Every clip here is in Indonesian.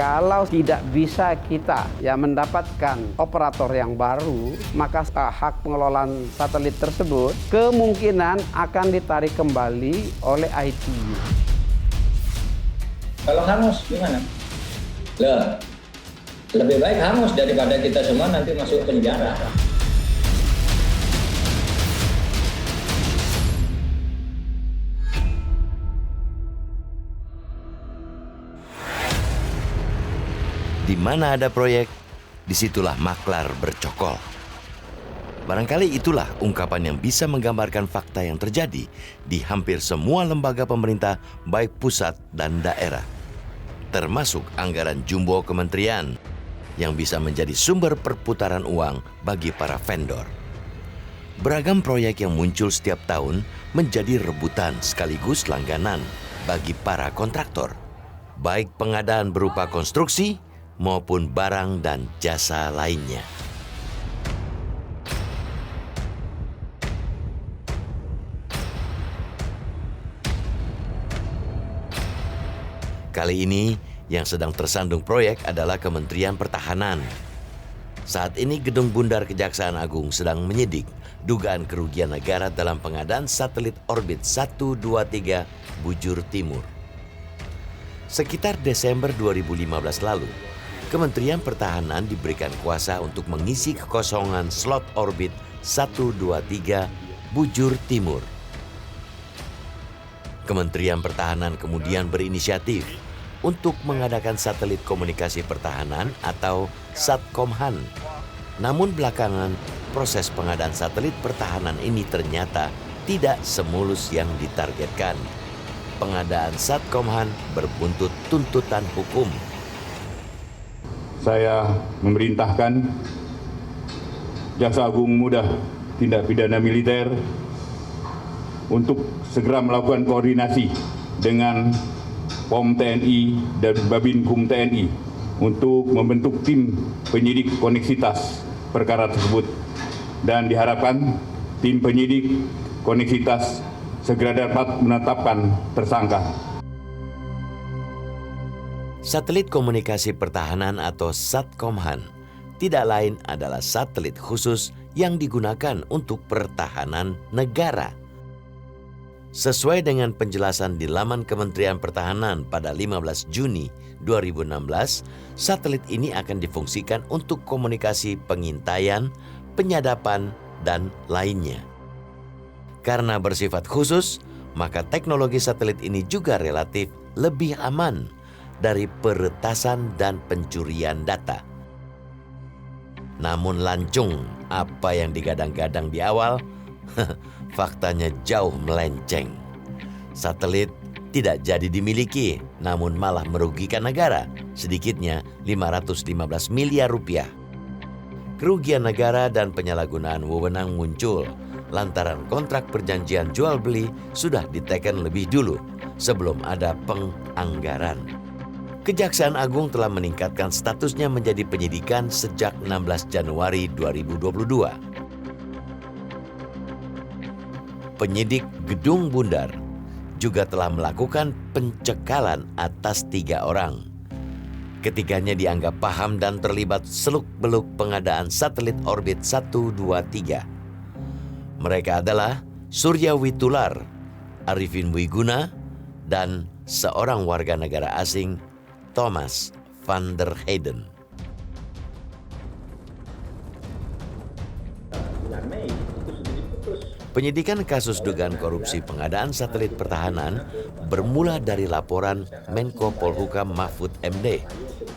Kalau tidak bisa kita mendapatkan operator yang baru, maka hak pengelolaan satelit tersebut kemungkinan akan ditarik kembali oleh ITU. Kalau hangus gimana? Lebih baik hangus daripada kita semua nanti masuk penjara. Di mana ada proyek, disitulah maklar bercokol. Barangkali itulah ungkapan yang bisa menggambarkan fakta yang terjadi di hampir semua lembaga pemerintah, baik pusat dan daerah. Termasuk anggaran jumbo kementerian yang bisa menjadi sumber perputaran uang bagi para vendor. Beragam proyek yang muncul setiap tahun menjadi rebutan sekaligus langganan bagi para kontraktor, baik pengadaan berupa konstruksi maupun barang dan jasa lainnya. Kali ini yang sedang tersandung proyek adalah Kementerian Pertahanan. Saat ini Gedung Bundar Kejaksaan Agung sedang menyidik dugaan kerugian negara dalam pengadaan satelit orbit 123 Bujur Timur. Sekitar Desember 2015 lalu, Kementerian Pertahanan diberikan kuasa untuk mengisi kekosongan slot orbit 123 Bujur Timur. Kementerian Pertahanan kemudian berinisiatif untuk mengadakan satelit komunikasi pertahanan atau Satkomhan. Namun belakangan, proses pengadaan satelit pertahanan ini ternyata tidak semulus yang ditargetkan. Pengadaan Satkomhan berbuntut tuntutan hukum. Saya memerintahkan Jaksa Agung Muda Tindak Pidana Militer untuk segera melakukan koordinasi dengan POM TNI dan Babinkum TNI untuk membentuk tim penyidik koneksitas perkara tersebut, dan diharapkan tim penyidik koneksitas segera dapat menetapkan tersangka. Satelit komunikasi pertahanan atau Satkomhan tidak lain adalah satelit khusus yang digunakan untuk pertahanan negara. Sesuai dengan penjelasan di laman Kementerian Pertahanan pada 15 Juni 2016, satelit ini akan difungsikan untuk komunikasi pengintaian, penyadapan, dan lainnya. Karena bersifat khusus, maka teknologi satelit ini juga relatif lebih aman dari peretasan dan pencurian data. Namun lancung apa yang digadang-gadang di awal, faktanya jauh melenceng. Satelit tidak jadi dimiliki, namun malah merugikan negara, sedikitnya 515 miliar rupiah. Kerugian negara dan penyalahgunaan wewenang muncul lantaran kontrak perjanjian jual beli sudah diteken lebih dulu sebelum ada penganggaran. Kejaksaan Agung telah meningkatkan statusnya menjadi penyidikan sejak 16 Januari 2022. Penyidik Gedung Bundar juga telah melakukan pencekalan atas 3 orang. Ketiganya dianggap paham dan terlibat seluk-beluk pengadaan satelit orbit 123. Mereka adalah Surya Witular, Arifin Wiguna, dan seorang warga negara asing, Thomas van der Heyden. Penyidikan kasus dugaan korupsi pengadaan satelit pertahanan bermula dari laporan Menko Polhukam Mahfud MD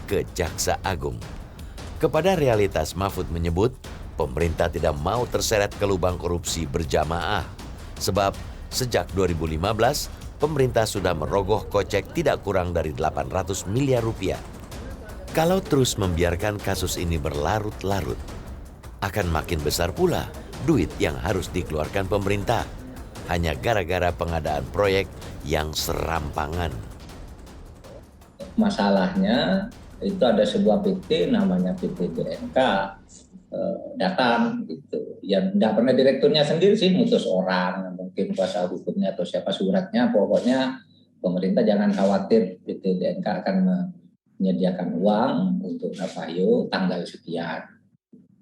ke Jaksa Agung. Kepada realitas, Mahfud menyebut pemerintah tidak mau terseret ke lubang korupsi berjamaah. Sebab sejak 2015, pemerintah sudah merogoh kocek tidak kurang dari 800 miliar rupiah. Kalau terus membiarkan kasus ini berlarut-larut, akan makin besar pula duit yang harus dikeluarkan pemerintah hanya gara-gara pengadaan proyek yang serampangan. Masalahnya itu ada sebuah PT namanya PT DNK datang gitu. Yang tidak pernah direkturnya sendiri sih, mutus orang, mungkin kuasa hukumnya atau siapa suratnya, pokoknya pemerintah jangan khawatir PT DNK akan menyediakan uang untuk Navajo tanggal sekian.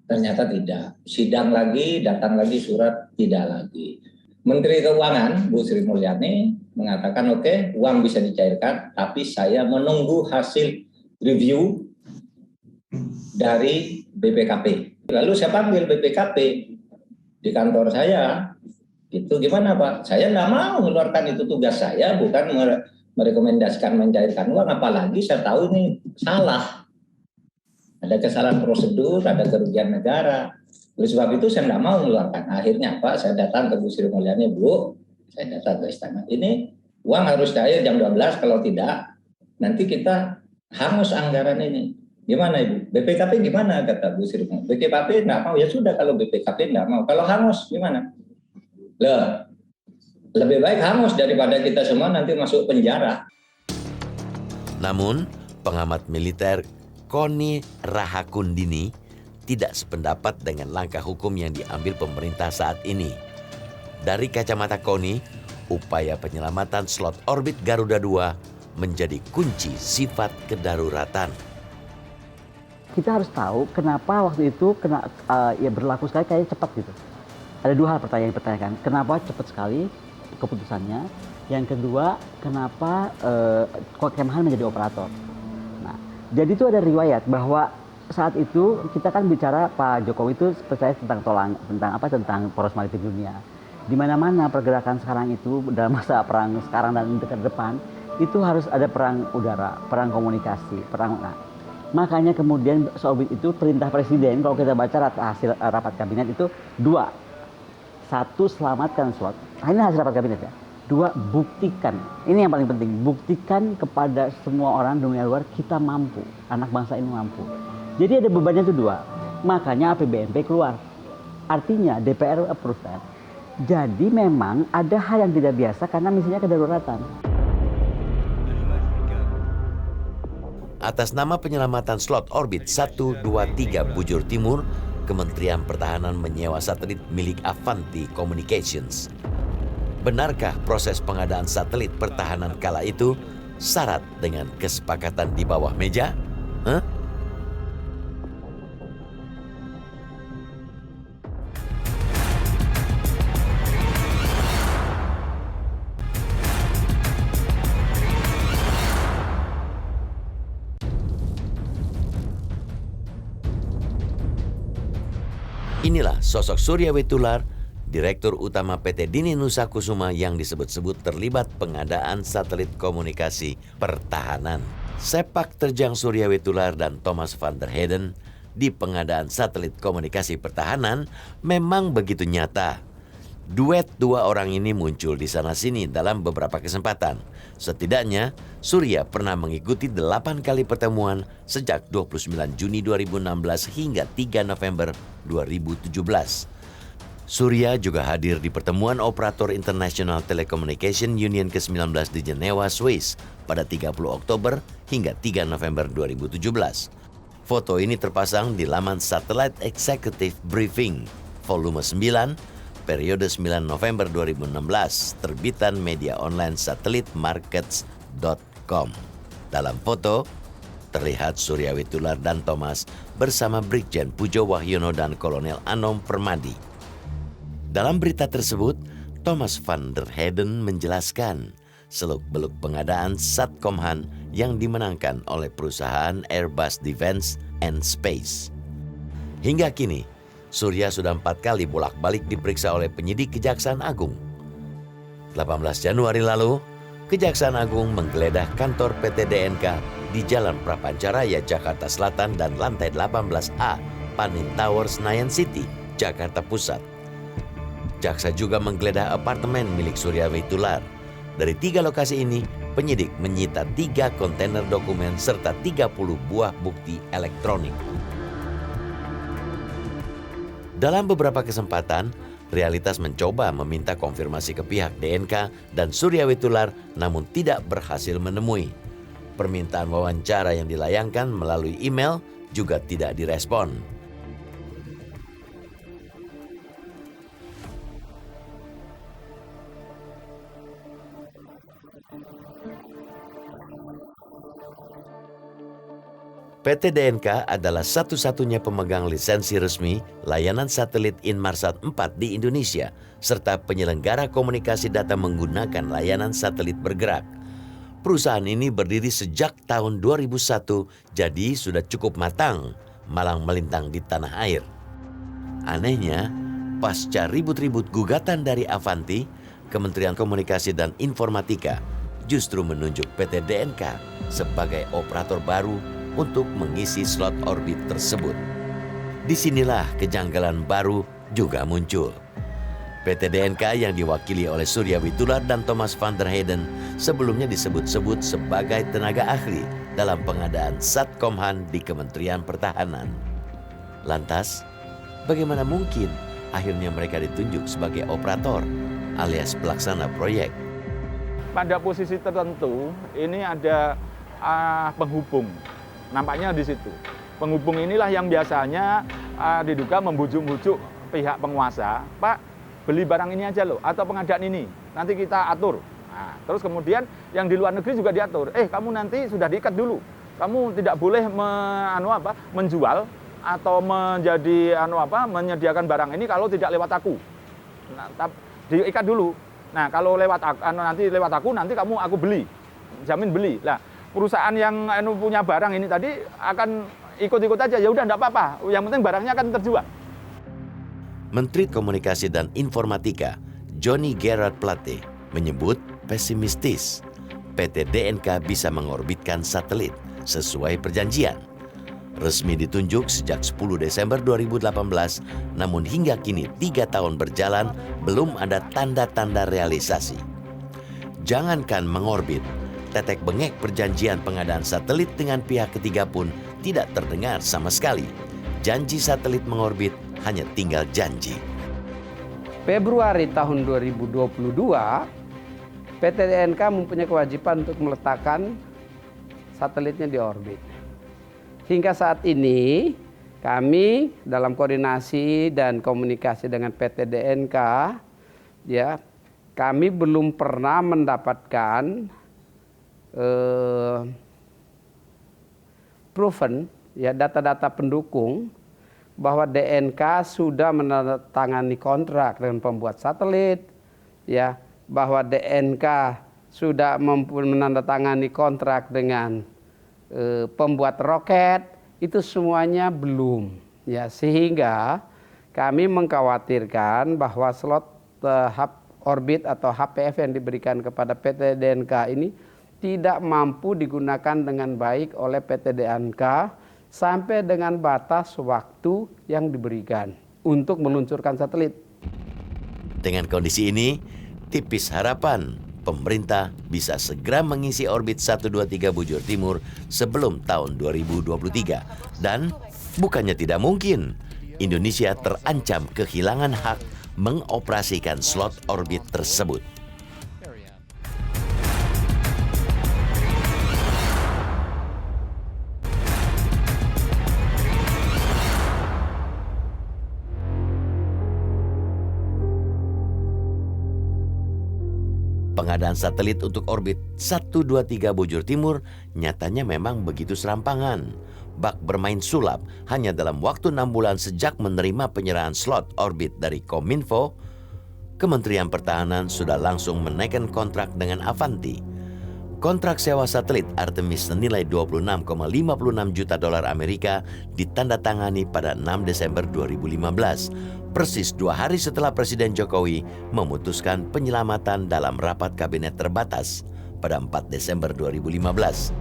Ternyata tidak. Sidang lagi, datang lagi surat, tidak lagi. Menteri Keuangan, Bu Sri Mulyani, mengatakan oke, uang bisa dicairkan, tapi saya menunggu hasil review dari BPKP. Lalu saya panggil BPKP di kantor saya. Itu gimana Pak? Saya nggak mau mengeluarkan, itu tugas saya, bukan merekomendasikan mencairkan uang, apalagi saya tahu ini salah. Ada kesalahan prosedur, ada kerugian negara. Oleh sebab itu saya tidak mau mengeluarkan. Akhirnya Pak, saya datang ke Bu Sri Mulyani, Bu, saya datang ke istana. Ini uang harus cair jam 12, kalau tidak, nanti kita hangus anggaran ini. Gimana Ibu? BPKP gimana, kata Bu Sri Mulyani? BPKP tidak mau, ya sudah kalau BPKP tidak mau. Kalau hangus gimana? Loh, lebih baik hangus daripada kita semua nanti masuk penjara. Namun, pengamat militer Koni Rahakundini tidak sependapat dengan langkah hukum yang diambil pemerintah saat ini. Dari kacamata Koni, upaya penyelamatan slot orbit Garuda 2 menjadi kunci sifat kedaruratan. Kita harus tahu kenapa waktu itu berlaku sekali kayaknya cepat gitu. Ada dua hal pertanyaan yang dipertanyakan. Kenapa cepat sekali keputusannya? Yang kedua, kenapa Kemhan menjadi operator? Nah, jadi itu ada riwayat bahwa saat itu kita kan bicara Pak Jokowi itu percaya tentang poros maritim dunia. Di mana-mana pergerakan sekarang itu dalam masa perang sekarang dan dekat depan itu harus ada perang udara, perang komunikasi, perang. Nah, makanya kemudian soal itu perintah presiden kalau kita baca hasil rapat kabinet itu dua. Satu, selamatkan slot. Nah, ini hasil rapat kabinet ya. Dua, buktikan. Ini yang paling penting. Buktikan kepada semua orang dunia luar kita mampu. Anak bangsa ini mampu. Jadi ada bebannya itu dua. Makanya APBNP keluar. Artinya DPR approve that. Jadi memang ada hal yang tidak biasa karena misinya kedaruratan. Atas nama penyelamatan slot orbit 1, 2, 3 Bujur Timur, Kementerian Pertahanan menyewa satelit milik Avanti Communications. Benarkah proses pengadaan satelit pertahanan kala itu syarat dengan kesepakatan di bawah meja? Inilah sosok Surya Witular, Direktur Utama PT Dini Nusa Kusuma yang disebut-sebut terlibat pengadaan satelit komunikasi pertahanan. Sepak terjang Surya Witular dan Thomas van der Heyden di pengadaan satelit komunikasi pertahanan memang begitu nyata. Duet dua orang ini muncul di sana-sini dalam beberapa kesempatan. Setidaknya, Surya pernah mengikuti 8 kali pertemuan sejak 29 Juni 2016 hingga 3 November 2017. Surya juga hadir di pertemuan operator International Telecommunication Union ke-19 di Jenewa, Swiss pada 30 Oktober hingga 3 November 2017. Foto ini terpasang di laman Satellite Executive Briefing, volume 9, periode 9 November 2016, terbitan media online satellitmarkets.com. Dalam foto, terlihat Surya Witular dan Thomas bersama Brigjen Pujo Wahyono dan Kolonel Anom Permadi. Dalam berita tersebut, Thomas van der Heyden menjelaskan seluk-beluk pengadaan Satcomhan yang dimenangkan oleh perusahaan Airbus Defence and Space. Hingga kini, Surya sudah 4 kali bolak-balik diperiksa oleh penyidik Kejaksaan Agung. 18 Januari lalu, Kejaksaan Agung menggeledah kantor PT DNK di Jalan Prapancaraya, Jakarta Selatan dan lantai 18A, Panin Tower, Senayan City, Jakarta Pusat. Jaksa juga menggeledah apartemen milik Surya Witular. Dari 3 lokasi ini, penyidik menyita 3 kontainer dokumen serta 30 buah bukti elektronik. Dalam beberapa kesempatan, Realitas mencoba meminta konfirmasi ke pihak DNK dan Surya Witular namun tidak berhasil menemui. Permintaan wawancara yang dilayangkan melalui email juga tidak direspon. PT DNK adalah satu-satunya pemegang lisensi resmi layanan satelit Inmarsat 4 di Indonesia, serta penyelenggara komunikasi data menggunakan layanan satelit bergerak. Perusahaan ini berdiri sejak tahun 2001, jadi sudah cukup matang, malang melintang di tanah air. Anehnya, pasca ribut-ribut gugatan dari Avanti, Kementerian Komunikasi dan Informatika justru menunjuk PT DNK sebagai operator baru untuk mengisi slot orbit tersebut. Disinilah kejanggalan baru juga muncul. PT DNK yang diwakili oleh Surya Witular dan Thomas van der Heyden sebelumnya disebut-sebut sebagai tenaga ahli dalam pengadaan Satkomhan di Kementerian Pertahanan. Lantas, bagaimana mungkin akhirnya mereka ditunjuk sebagai operator alias pelaksana proyek? Pada posisi tertentu ini ada penghubung. Nampaknya di situ. Penghubung inilah yang biasanya diduga membujuk-bujuk pihak penguasa, Pak, beli barang ini aja loh, atau pengadaan ini, nanti kita atur. Nah, terus kemudian yang di luar negeri juga diatur. Kamu nanti sudah diikat dulu. Kamu tidak boleh menjual atau menyediakan barang ini kalau tidak lewat aku. Nah, diikat dulu. Nah, kalau nanti lewat aku, nanti aku beli, jamin beli. Lah, perusahaan yang punya barang ini tadi akan ikut-ikut aja, ya udah enggak apa-apa, yang penting barangnya akan terjual. Menteri Komunikasi dan Informatika Johnny Gerard Plate menyebut pesimistis PT DNK bisa mengorbitkan satelit sesuai perjanjian. Resmi ditunjuk sejak 10 Desember 2018, namun hingga kini 3 tahun berjalan belum ada tanda-tanda realisasi. Jangankan mengorbit, tetek bengek perjanjian pengadaan satelit dengan pihak ketiga pun tidak terdengar sama sekali. Janji satelit mengorbit hanya tinggal janji. Februari tahun 2022, PT DNK mempunyai kewajiban untuk meletakkan satelitnya di orbit. Hingga saat ini, kami dalam koordinasi dan komunikasi dengan PT DNK, kami belum pernah mendapatkan proven, data-data pendukung bahwa DNK sudah menandatangani kontrak dengan pembuat satelit, bahwa DNK sudah menandatangani kontrak dengan pembuat roket, itu semuanya belum. Sehingga kami mengkhawatirkan bahwa slot orbit atau HPF yang diberikan kepada PT DNK ini tidak mampu digunakan dengan baik oleh PT DNK sampai dengan batas waktu yang diberikan untuk meluncurkan satelit. Dengan kondisi ini, tipis harapan pemerintah bisa segera mengisi orbit 123 Bujur Timur sebelum tahun 2023. Dan bukannya tidak mungkin, Indonesia terancam kehilangan hak mengoperasikan slot orbit tersebut. Pengadaan satelit untuk orbit 123 Bujur Timur nyatanya memang begitu serampangan. Bak bermain sulap hanya dalam waktu 6 bulan sejak menerima penyerahan slot orbit dari Kominfo, Kementerian Pertahanan sudah langsung menaikkan kontrak dengan Avanti. Kontrak sewa satelit Artemis senilai 26,56 juta dolar Amerika ditandatangani pada 6 Desember 2015. Persis 2 hari setelah Presiden Jokowi memutuskan penyelamatan dalam rapat kabinet terbatas pada 4 Desember 2015.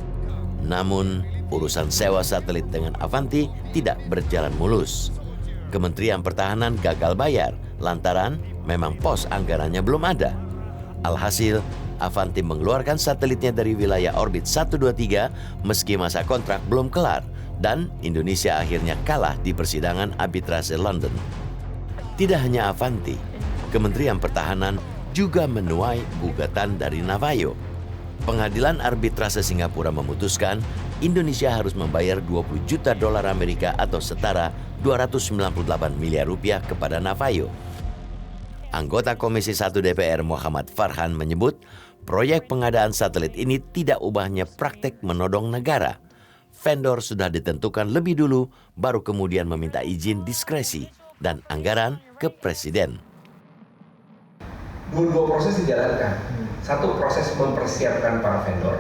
Namun, urusan sewa satelit dengan Avanti tidak berjalan mulus. Kementerian Pertahanan gagal bayar lantaran memang pos anggarannya belum ada. Alhasil, Avanti mengeluarkan satelitnya dari wilayah orbit 123 meski masa kontrak belum kelar dan Indonesia akhirnya kalah di persidangan arbitrase London. Tidak hanya Avanti, Kementerian Pertahanan juga menuai gugatan dari Navajo. Pengadilan Arbitrase Singapura memutuskan Indonesia harus membayar 20 juta dolar Amerika atau setara 298 miliar rupiah kepada Navajo. Anggota Komisi 1 DPR Muhammad Farhan menyebut proyek pengadaan satelit ini tidak ubahnya praktek menodong negara. vendor sudah ditentukan lebih dulu, baru kemudian meminta izin diskresi dan anggaran ke Presiden. Dua proses dijalankan. Satu proses mempersiapkan para vendor,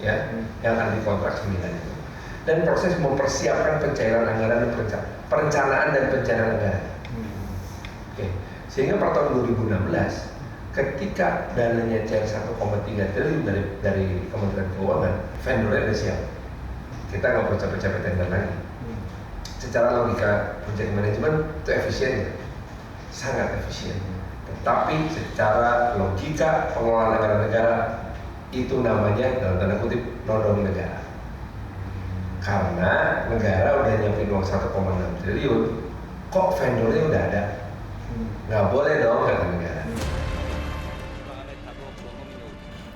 ya, yang akan dikontrak 9 itu, dan proses mempersiapkan pencairan anggaran dan perencanaan dan pencairan anggaran. Oke. Sehingga per tahun 2016, ketika dananya cair 1,3 triliun dari Kementerian Keuangan, vendornya udah siap. Kita nggak perlu capek-capek tender lagi. Secara logika project management itu efisien, sangat efisien. Tetapi secara logika pengelolaan anggaran negara itu namanya dalam tanda kutip nodong negara. Karena negara udah nyiapin uang 1,6 triliun, kok vendornya udah ada? Nggak boleh dong, kata negara.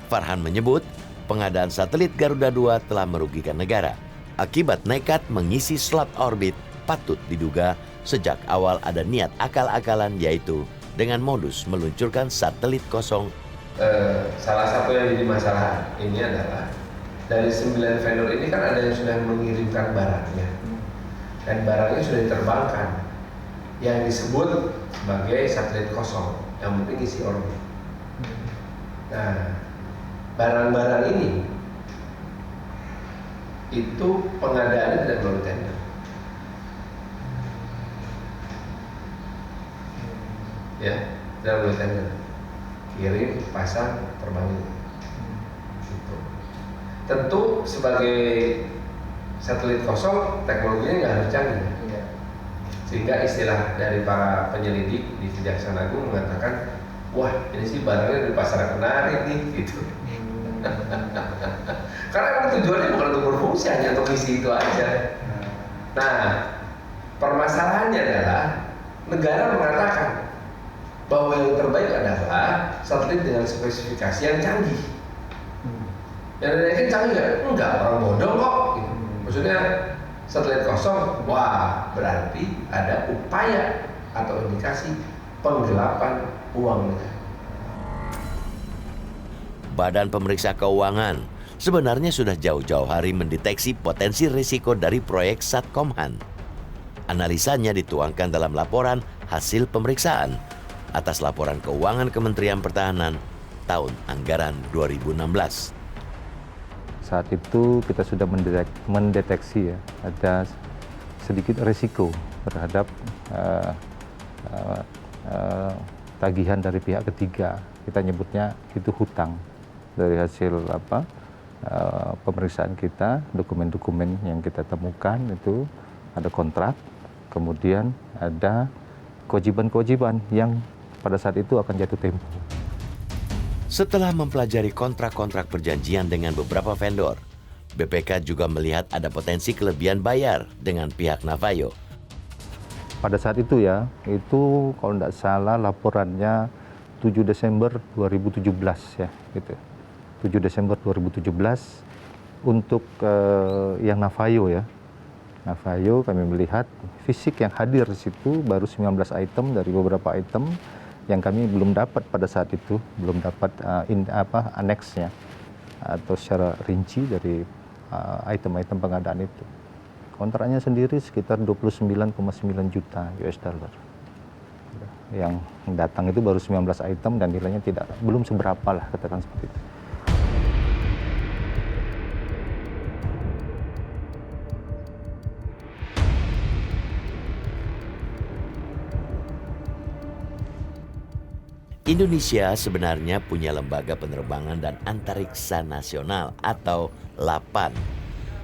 Farhan menyebut pengadaan satelit Garuda 2 telah merugikan negara. Akibat nekat mengisi slot orbit, patut diduga sejak awal ada niat akal-akalan, yaitu dengan modus meluncurkan satelit kosong. Salah satu yang jadi masalah ini adalah dari 9 vendor ini kan ada yang sudah mengirimkan barangnya, dan barangnya sudah diterbangkan, yang disebut sebagai satelit kosong, yang penting isi orbit. Nah, barang-barang ini itu pengadaannya tidak melalui tender. Ya, tidak melalui tender. Kirim, pasang, terbangin. Gitu. Tentu sebagai satelit kosong teknologinya nggak harus canggih. Sehingga istilah dari para penyelidik di Kejaksaan Agung mengatakan, wah ini sih barangnya di pasar kenarik nih, gitu. Karena emang tujuannya bukan untuk berfungsi, hanya untuk isi itu aja. Nah, permasalahannya adalah negara mengatakan bahwa yang terbaik adalah satelit dengan spesifikasi yang canggih. Yang lainnya canggih nggak? Enggak, orang bodoh kok. Gitu. Maksudnya satelit kosong, wah berarti ada upaya atau indikasi penggelapan uang negara. Badan Pemeriksa Keuangan sebenarnya sudah jauh-jauh hari mendeteksi potensi risiko dari proyek Satkomhan. Analisanya dituangkan dalam laporan hasil pemeriksaan atas laporan keuangan Kementerian Pertahanan tahun anggaran 2016. Saat itu kita sudah mendeteksi ya, ada sedikit risiko terhadap tagihan dari pihak ketiga. Kita nyebutnya itu hutang. Dari hasil pemeriksaan kita, dokumen-dokumen yang kita temukan itu ada kontrak, kemudian ada kewajiban-kewajiban yang pada saat itu akan jatuh tempo. Setelah mempelajari kontrak-kontrak perjanjian dengan beberapa vendor, BPK juga melihat ada potensi kelebihan bayar dengan pihak Navayo. Pada saat itu ya, itu kalau tidak salah laporannya 7 Desember 2017 ya, gitu. 7 Desember 2017 untuk yang Navayo ya. Navayo kami melihat fisik yang hadir di situ baru 19 item dari beberapa item yang kami belum dapat pada saat itu, belum dapat aneksnya atau secara rinci dari item-item pengadaan itu. Kontraknya sendiri sekitar 29,9 juta US dollar. Yang datang itu baru 19 item dan nilainya belum seberapa lah, katakan seperti itu. Indonesia sebenarnya punya Lembaga Penerbangan dan Antariksa Nasional atau LAPAN.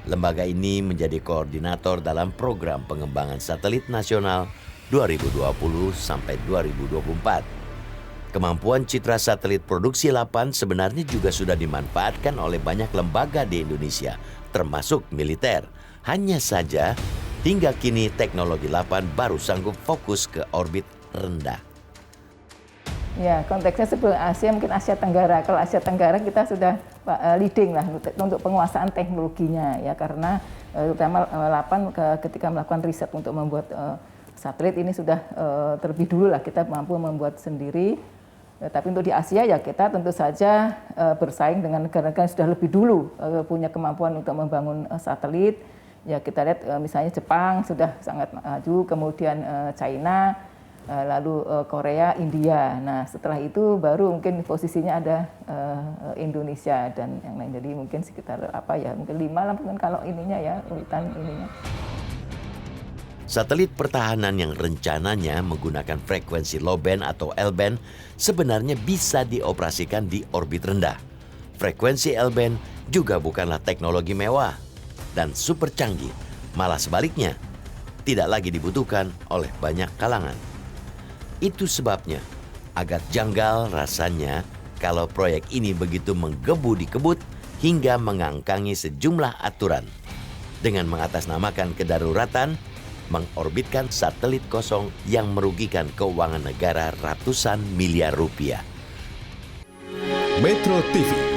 Lembaga ini menjadi koordinator dalam program pengembangan satelit nasional 2020 sampai 2024. Kemampuan citra satelit produksi LAPAN sebenarnya juga sudah dimanfaatkan oleh banyak lembaga di Indonesia, termasuk militer. Hanya saja, hingga kini teknologi LAPAN baru sanggup fokus ke orbit rendah. Ya, konteksnya sebelum Asia, mungkin Asia Tenggara. Kalau Asia Tenggara kita sudah leading lah untuk penguasaan teknologinya ya, karena terutama LAPAN ketika melakukan riset untuk membuat satelit ini sudah terlebih dulu lah kita mampu membuat sendiri Tapi untuk di Asia ya kita tentu saja bersaing dengan negara-negara yang sudah lebih dulu punya kemampuan untuk membangun satelit. Ya kita lihat misalnya Jepang sudah sangat maju, kemudian China, lalu Korea, India. Nah setelah itu baru mungkin posisinya ada Indonesia dan yang lain. Jadi mungkin sekitar mungkin 5 lah mungkin kalau ininya ya urutan ininya. Satelit pertahanan yang rencananya menggunakan frekuensi low band atau L-band sebenarnya bisa dioperasikan di orbit rendah. Frekuensi L-band juga bukanlah teknologi mewah dan super canggih, malah sebaliknya, tidak lagi dibutuhkan oleh banyak kalangan. Itu sebabnya agak janggal rasanya kalau proyek ini begitu menggebu di kebut hingga mengangkangi sejumlah aturan. Dengan mengatasnamakan kedaruratan, mengorbitkan satelit kosong yang merugikan keuangan negara ratusan miliar rupiah. Metro TV